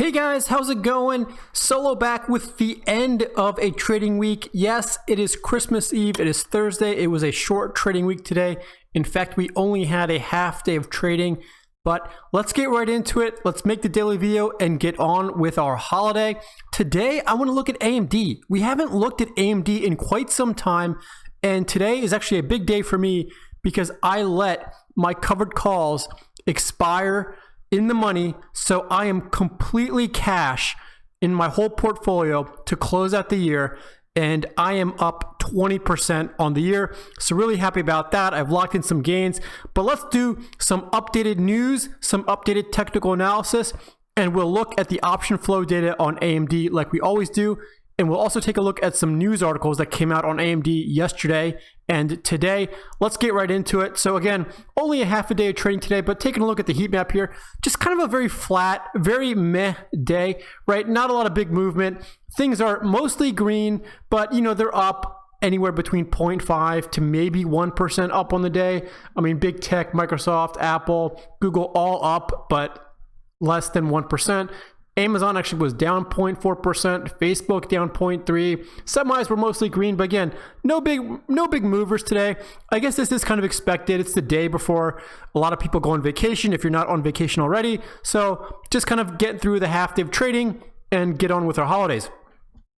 Hey guys, how's it going? Solo back with the end of a trading week. Yes, it is Christmas Eve. It is Thursday. It was a short trading week today. In fact, we only had a half day of trading, but let's get right into it. Let's make the daily video and get on with our holiday. Today, I want to look at AMD. We haven't looked at AMD in quite some time, and today is actually a big day for me because I let my covered calls expire in the money, so I am completely cash in my whole portfolio to close out the year, and I am up 20% on the year, so really happy about that. I've locked in some gains, but let's do some updated news, some updated technical analysis, and we'll look at the option flow data on AMD like we always do, and we'll also take a look at some news articles that came out on AMD yesterday and today. Let's get right into it. So again, only a half a day of trading today, but taking a look at the heat map here, just kind of a very flat, very meh day, right? Not a lot of big movement. Things are mostly green, but you know, they're up anywhere between 0.5 to maybe 1% up on the day. I mean, big tech, Microsoft, Apple, Google, all up, but less than 1%. Amazon actually was down 0.4%, Facebook down 0.3%. Semis were mostly green, but again, no big movers today. I guess this is kind of expected. It's the day before a lot of people go on vacation if you're not on vacation already. So just kind of get through the half day of trading and get on with our holidays.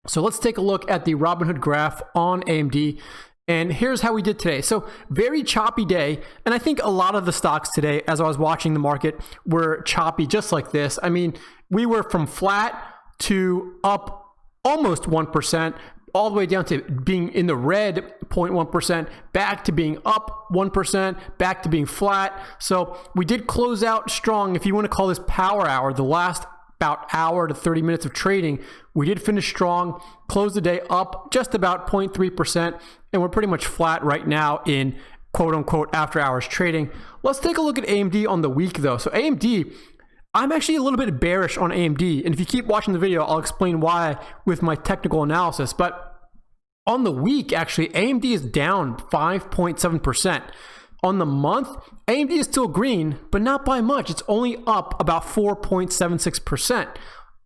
So let's take a look at the Robinhood graph on AMD. And here's how we did today. So very choppy day. And I think a lot of the stocks today, as I was watching the market, were choppy just like this. I mean, we were from flat to up almost 1%, all the way down to being in the red 0.1%, back to being up 1%, back to being flat. So we did close out strong. If you want to call this power hour, the last about hour to 30 minutes of trading, we did finish strong, close the day up just about 0.3%, and we're pretty much flat right now in quote unquote after hours trading. Let's take a look at AMD on the week though. So AMD, I'm actually a little bit bearish on AMD, and if you keep watching the video, I'll explain why with my technical analysis. But on the week, actually, AMD is down 5.7%. On the month, AMD is still green, but not by much. It's only up about 4.76%.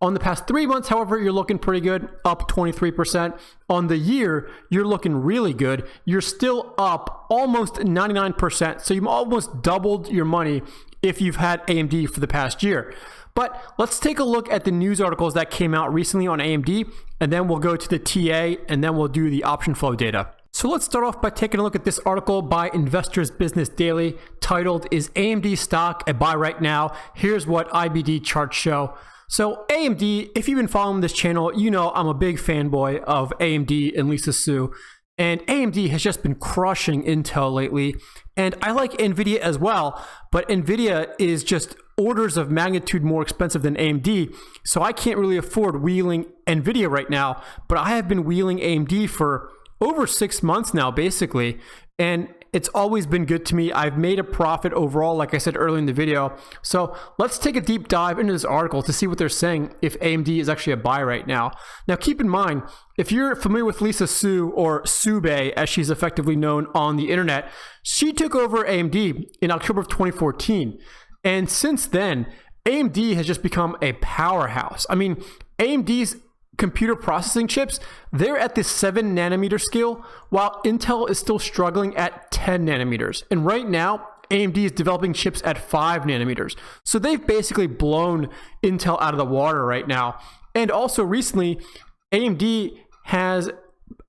On the past 3 months, however, you're looking pretty good, up 23%. On the year, you're looking really good. You're still up almost 99%. So you've almost doubled your money if you've had AMD for the past year. But let's take a look at the news articles that came out recently on AMD, and then we'll go to the TA, and then we'll do the option flow data. So let's start off by taking a look at this article by Investors Business Daily titled, "Is AMD stock a buy right now? Here's what IBD charts show." So AMD, if you've been following this channel, you know I'm a big fanboy of AMD and Lisa Su. And AMD has just been crushing Intel lately. And I like NVIDIA as well, but NVIDIA is just orders of magnitude more expensive than AMD. So I can't really afford wheeling NVIDIA right now, but I have been wheeling AMD for over 6 months now, basically. And it's always been good to me. I've made a profit overall, like I said earlier in the video. So let's take a deep dive into this article to see what they're saying if AMD is actually a buy right now. Now, keep in mind, if you're familiar with Lisa Su, or Sube, as she's effectively known on the internet, she took over AMD in October of 2014. And since then, AMD has just become a powerhouse. I mean, AMD's computer processing chips, they're at the 7 nanometer scale, while Intel is still struggling at 10 nanometers. And right now, AMD is developing chips at 5 nanometers. So they've basically blown Intel out of the water right now. And also recently, AMD has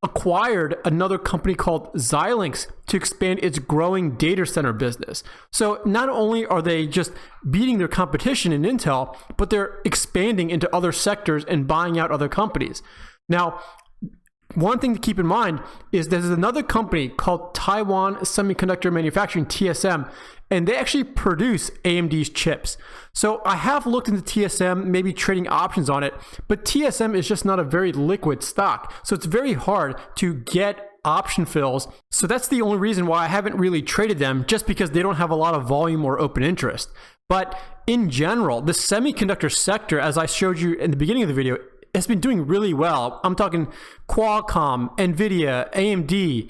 acquired another company called Xilinx to expand its growing data center business. So not only are they just beating their competition in Intel, but they're expanding into other sectors and buying out other companies. Now, one thing to keep in mind is there's another company called Taiwan Semiconductor Manufacturing, TSM, and they actually produce AMD's chips. So I have looked into TSM, maybe trading options on it, but TSM is just not a very liquid stock. So it's very hard to get option fills. So that's the only reason why I haven't really traded them, just because they don't have a lot of volume or open interest. But in general, the semiconductor sector, as I showed you in the beginning of the video, has been doing really well. I'm talking Qualcomm, NVIDIA, AMD,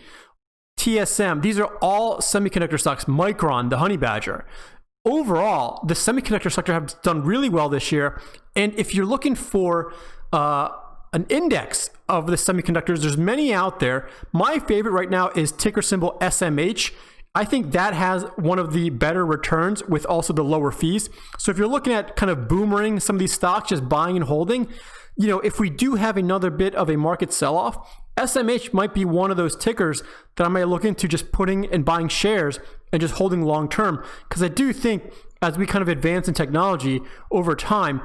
TSM. These are all semiconductor stocks. Micron, the honey badger. overall, the semiconductor sector has done really well this year. And if you're looking for an index of the semiconductors, there's many out there. My favorite right now is ticker symbol SMH. I think that has one of the better returns with also the lower fees. So if you're looking at kind of boomering some of these stocks, just buying and holding, you know, if we do have another bit of a market sell-off, SMH might be one of those tickers that I might look into just putting and buying shares and just holding long term. Because I do think as we kind of advance in technology over time,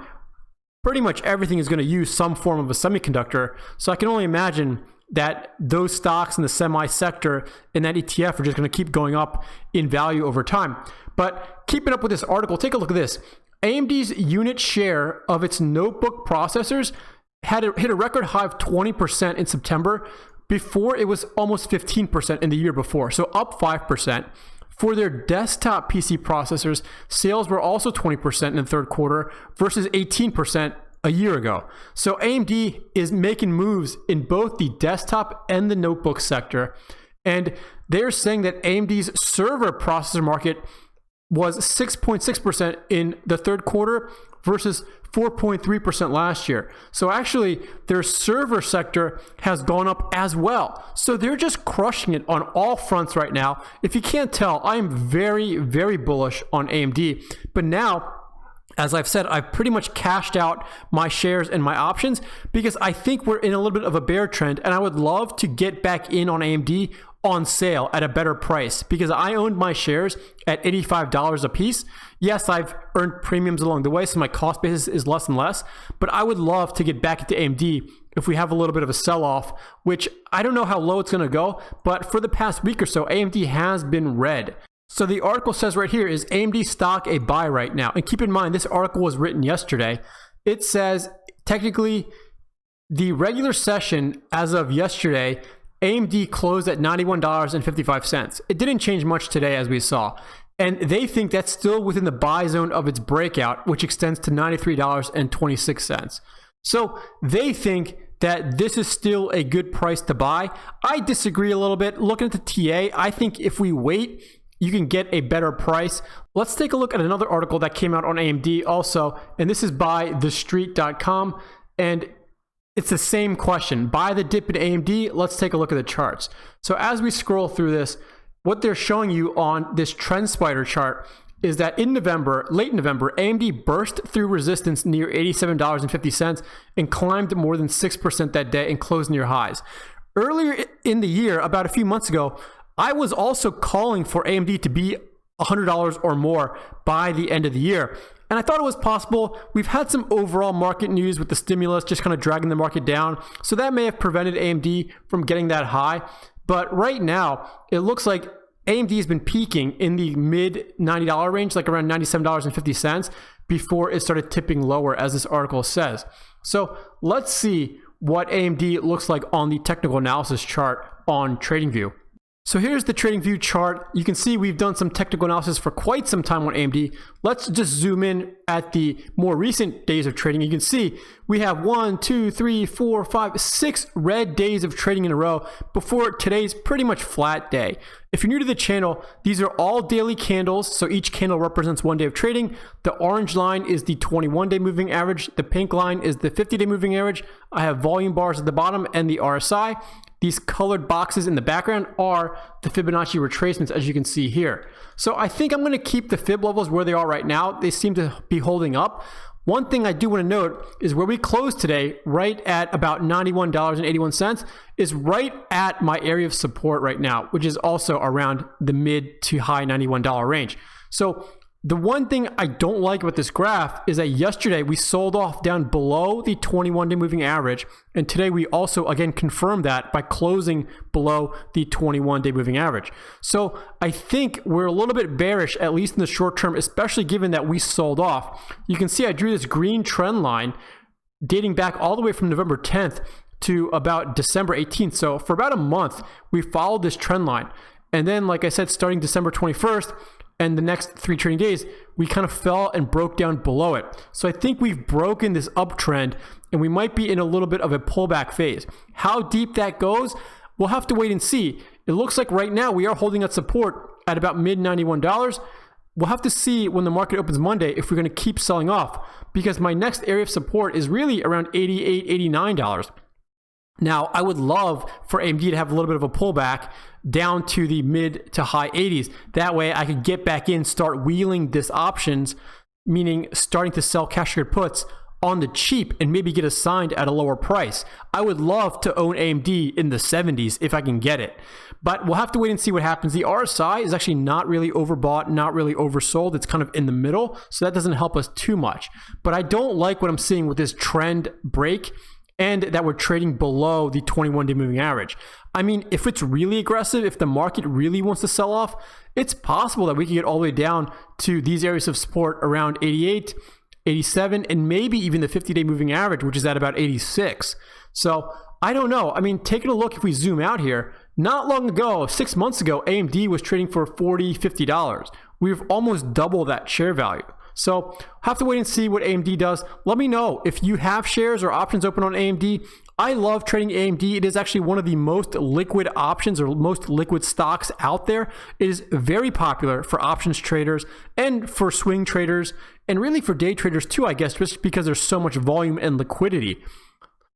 pretty much everything is going to use some form of a semiconductor. So I can only imagine that those stocks in the semi sector in that ETF are just going to keep going up in value over time. But keeping up with this article, take a look at this. AMD's unit share of its notebook processors hit a record high of 20% in September. Before, it was almost 15% in the year before, so up 5%. For their desktop PC processors, sales were also 20% in the third quarter versus 18% a year ago. So AMD is making moves in both the desktop and the notebook sector. And they're saying that AMD's server processor market was 6.6% in the third quarter versus 4.3% last year. So actually, their server sector has gone up as well. So they're just crushing it on all fronts right now. If you can't tell, I am very, very bullish on AMD. But now, as I've said, I've pretty much cashed out my shares and my options because I think we're in a little bit of a bear trend, and I would love to get back in on AMD on sale at a better price because I owned my shares at $85 a piece. Yes, I've earned premiums along the way, so my cost basis is less and less, but I would love to get back into AMD if we have a little bit of a sell-off, which I don't know how low it's going to go, but for the past week or so, AMD has been red. So the article says right here, is AMD stock a buy right now? And keep in mind, this article was written yesterday. It says, technically, the regular session as of yesterday, AMD closed at $91.55. It didn't change much today, as we saw. And they think that's still within the buy zone of its breakout, which extends to $93.26. So they think that this is still a good price to buy. I disagree a little bit. Looking at the TA, I think if we wait, you can get a better price. Let's take a look at another article that came out on AMD also, and this is by thestreet.com, and it's the same question. Buy the dip in AMD. Let's take a look at the charts. So as we scroll through this, what they're showing you on this trend spider chart is that in November, late November, AMD burst through resistance near $87.50 and climbed more than 6% that day and closed near highs. Earlier in the year, about a few months ago, I was also calling for AMD to be $100 or more by the end of the year. And I thought it was possible. We've had some overall market news with the stimulus just kind of dragging the market down. So that may have prevented AMD from getting that high. But right now, it looks like AMD has been peaking in the mid $90 range, like around $97.50 before it started tipping lower, as this article says. So let's see what AMD looks like on the technical analysis chart on TradingView. So here's the TradingView chart. You can see we've done some technical analysis for quite some time on AMD. Let's just zoom in at the more recent days of trading. You can see we have 1, 2, 3, 4, 5, 6 red days of trading in a row before today's pretty much flat day. If you're new to the channel, these are all daily candles. So each candle represents 1 day of trading. The orange line is the 21-day moving average. The pink line is the 50-day moving average. I have volume bars at the bottom and the RSI. These colored boxes in the background are the Fibonacci retracements, as you can see here. So I think I'm going to keep the fib levels where they are right now. They seem to be holding up. One thing I do want to note is where we closed today, right at about $91.81, is right at my area of support right now, which is also around the mid to high $91 range. So the one thing I don't like about this graph is that yesterday we sold off down below the 21-day moving average, and today we also again confirmed that by closing below the 21-day moving average. So I think we're a little bit bearish, at least in the short term, especially given that we sold off. You can see I drew this green trend line dating back all the way from November 10th to about December 18th. So for about a month, we followed this trend line. And then, like I said, starting December 21st, and the next 3 trading days, we kind of fell and broke down below it. So I think we've broken this uptrend, and we might be in a little bit of a pullback phase. How deep that goes, we'll have to wait and see. It looks like right now we are holding at support at about mid $91. we'll have to see when the market opens Monday if we're going to keep selling off, because my next area of support is really around $88, $89. Now, I would love for AMD to have a little bit of a pullback down to the mid to high 80s. That way I could get back in, start wheeling this options, meaning starting to sell cash traded puts on the cheap and maybe get assigned at a lower price. I would love to own AMD in the 70s if I can get it, but we'll have to wait and see what happens. The RSI is actually not really overbought, not really oversold. It's kind of in the middle, so that doesn't help us too much. But I don't like what I'm seeing with this trend break and that we're trading below the 21-day moving average. I mean, if it's really aggressive, if the market really wants to sell off, it's possible that we can get all the way down to these areas of support around 88, 87, and maybe even the 50-day moving average, which is at about 86. So I don't know. I mean, taking a look, if we zoom out here, not long ago, 6 months ago, AMD was trading for $40, $50. We've almost double that share value. So have to wait and see what AMD does. Let me know if you have shares or options open on AMD. I love trading AMD. It is actually one of the most liquid options or most liquid stocks out there. It is very popular for options traders and for swing traders and really for day traders too, I guess, just because there's so much volume and liquidity.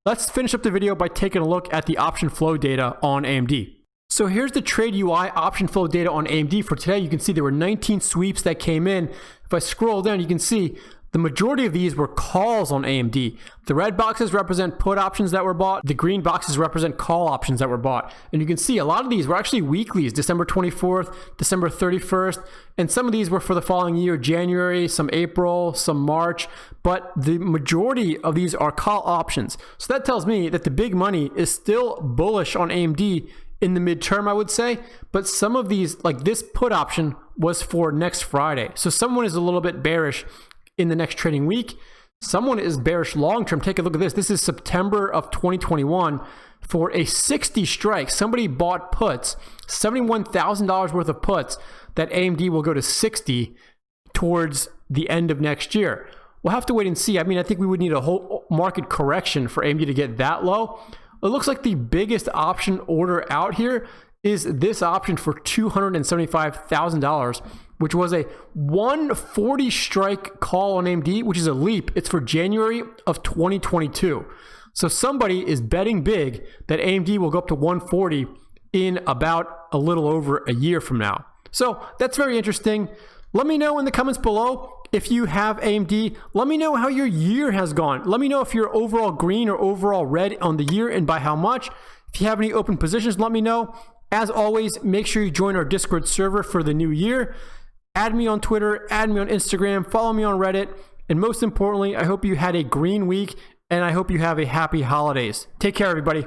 Let's finish up the video by taking a look at the option flow data on AMD. So here's the Trade UI option flow data on AMD for today. You can see there were 19 sweeps that came in. If I scroll down, you can see the majority of these were calls on AMD. The red boxes represent put options that were bought. The green boxes represent call options that were bought. And you can see a lot of these were actually weeklies, December 24th, December 31st. And some of these were for the following year, January, some April, some March. But the majority of these are call options. So that tells me that the big money is still bullish on AMD in the midterm, I would say. But some of these, like this put option, was for next Friday. So someone is a little bit bearish in the next trading week. Someone is bearish long term. Take a look at this. This is September of 2021 for a 60 strike. Somebody bought puts, $71,000 worth of puts, that AMD will go to 60 towards the end of next year. We'll have to wait and see. I mean, I think we would need a whole market correction for AMD to get that low. It looks like the biggest option order out here is this option for $275,000, which was a 140 strike call on AMD, which is a leap. It's for January of 2022. So somebody is betting big that AMD will go up to 140 in about a little over a year from now. So that's very interesting. Let me know in the comments below if you have AMD. Let me know how your year has gone. Let me know if you're overall green or overall red on the year and by how much. If you have any open positions, let me know. As always, make sure you join our Discord server for the new year. Add me on Twitter, add me on Instagram, follow me on Reddit, and most importantly, I hope you had a green week and I hope you have a happy holidays. Take care, everybody.